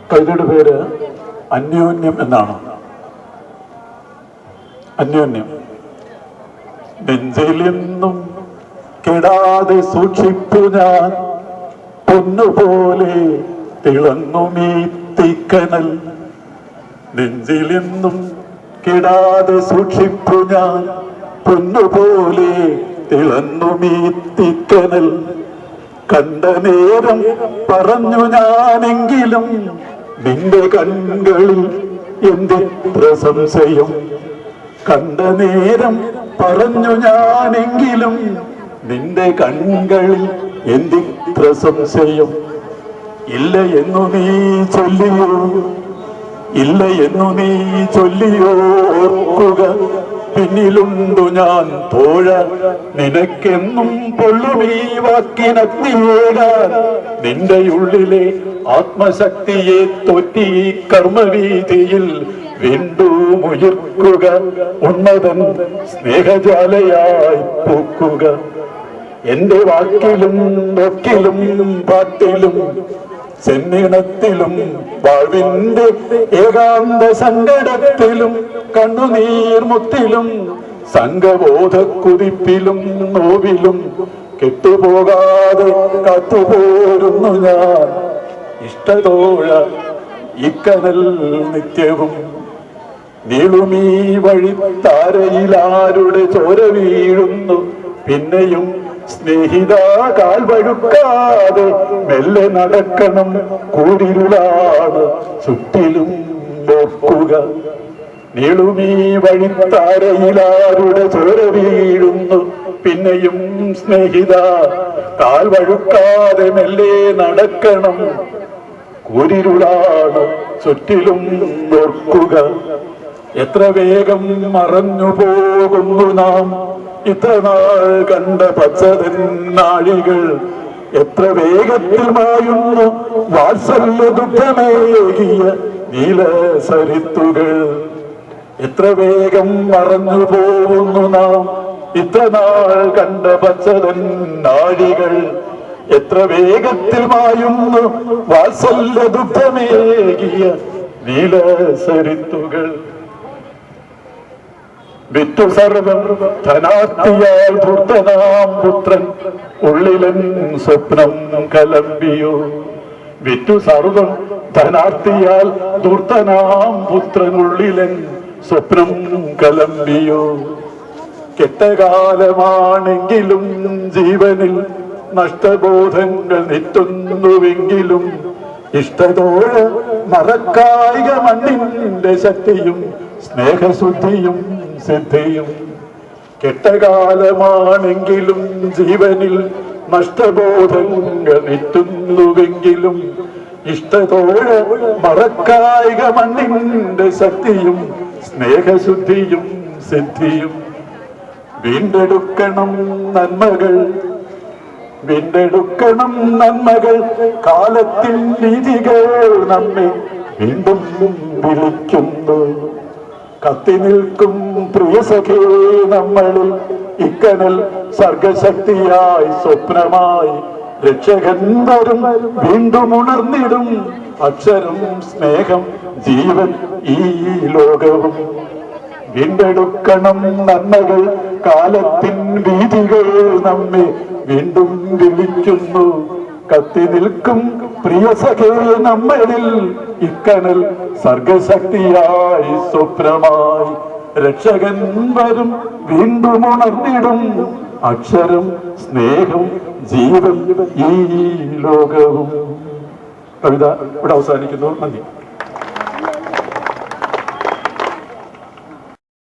കവിതയുടെ പേര് അന്യോന്യം എന്നാണ്. അന്യോന്യം. നെഞ്ചിലെന്നും കെടാതെ സൂക്ഷിപ്പു ഞാൻ പൊന്നുപോലെ തിളങ്ങുമീ തീക്കനൽ. നെഞ്ചിലെന്നും കെടാതെ സൂക്ഷിപ്പു ഞാൻ പൊന്നുപോലെ തിളങ്ങുമീ തീക്കനൽ. കണ്ട നേരം പറഞ്ഞു ഞാനെങ്കിലും നിന്റെ കണ്ണുകളിൽ എന്തിത്ര സംശയം. കണ്ട നേരം പറഞ്ഞു ഞാനെങ്കിലും നിന്റെ കണ്ണുകളിൽ എന്തിത്ര സംശയം. ഇല്ല എന്നു നീ ചൊല്ലിയോ, ഇല്ല എന്നു നീ ചൊല്ലിയോ ഓർക്കുക, പിന്നിലുണ്ടു ഞാൻ തോഴ നിനക്കെന്നും പൊള്ളുമീ വാക്കിനത്തിയേകാൻ. നിന്റെ ഉള്ളിലെ ആത്മശക്തിയെ തോറ്റി കർമ്മവീതിയിൽ വീണ്ടും ഉയർക്കുക, ഉന്നതൻ സ്നേഹജാലയായി പൂക്കുക. എന്റെ വാക്കിലും നോക്കിലും പാട്ടിലും ചെന്നിണത്തിലും വാഴ്വിന്റെ ഏകാന്ത സങ്കടത്തിലും കണ്ണുനീർമുത്തിലും സംഘബോധക്കുതിപ്പിലും നോവിലും കെട്ടുപോകാതെ കാത്തുപോരുന്നു ഞാൻ. ഇഷ്ടതോഴ ഇക്കനൽ നിത്യവും നീളുമീ വഴി താരയിലാരുടെ ചോര വീഴുന്നു. പിന്നെയും സ്നേഹിത കാൽ വഴുക്കാതെ മെല്ലെ നടക്കണം, കൂടിരുളാണ് ചുറ്റിലും ഓർക്കുക. നീളുമീ വഴി താരയിലാരുടെ ചോര വീഴുന്നു. പിന്നെയും സ്നേഹിത കാൽ വഴുക്കാതെ മെല്ലെ നടക്കണം, കൂരിരുളാണ് ചുറ്റിലും ഓർക്കുക. എത്ര വേഗം മറഞ്ഞു പോകുന്നു നാം ഇത്ര നാൾ കണ്ട പച്ചതന്നാഴികൾ. എത്ര വേഗത്തിൽ മായുന്നു വാത്സല്യ ദുഃഖമേകിയ നീലസരിത്തുകൾ. എത്ര വേഗം മറഞ്ഞു പോകുന്നു നാം ഇത്ര നാൾ കണ്ട പച്ചതന്നാഴികൾ. എത്ര വേഗത്തിൽ മായുന്നു വാത്സല്യ ദുഃഖമേകിയ നീലസരിത്തുകൾ. വിറ്റു സർവം ധനാർത്ഥിയാൽ ധൂർത്തനാം പുത്രൻ ഉള്ളിലൻ സ്വപ്നം കലമ്പിയോ. വിറ്റു സർവം ധനാർത്ഥിയാൽ ധൂർത്തനാം പുത്രൻ ഉള്ളിലൻ സ്വപ്നം കലമ്പിയോ. കെട്ടകാലമാണെങ്കിലും ജീവനിൽ നഷ്ടബോധങ്ങൾ നിറ്റുന്നുവെങ്കിലും ഇഷ്ടതോഴ മറക്കായിക മണ്ണിന്റെ ശക്തിയും സ്നേഹശുദ്ധിയും സിദ്ധിയും. കെട്ടകാലമാണെങ്കിലും ജീവനിൽ നഷ്ടബോധങ്ങൾ നിറ്റുന്നുവെങ്കിലും ഇഷ്ടതോഴ മറക്കായിക മണ്ണിന്റെ ശക്തിയും സ്നേഹശുദ്ധിയും സിദ്ധിയും. വീണ്ടെടുക്കണം നന്മകൾ, വീണ്ടെടുക്കണം നന്മകൾ. കാലത്തിൽ നീതികൾ നമ്മെ വീണ്ടും വിളിക്കുന്നു. കത്തി നിൽക്കും പ്രിയസഖേ നമ്മളിൽ ഇക്കനൽ സർഗശക്തിയായി സ്വപ്നമായി. രക്ഷകൻ വരും വീണ്ടും ഉണർന്നിടും അക്ഷരം സ്നേഹം ജീവൻ ഈ ലോകവും. വീണ്ടെടുക്കണം നന്മകൾ, കാലത്തിൻ വീതികൾ നമ്മെ വീണ്ടും വിളിക്കുന്നു. കത്തി നിൽക്കും പ്രിയസഖേ നമ്മളിൽ ഇക്കനൽ സർഗശക്തിയായി സ്വപ്നമായി. രക്ഷകൻ വരും വീണ്ടും ഉണർന്നിടും അക്ഷരം സ്നേഹം ജീവൻ ഈ ലോകവും. കവിത ഇവിടെ അവസാനിക്കുന്നു. നന്ദി.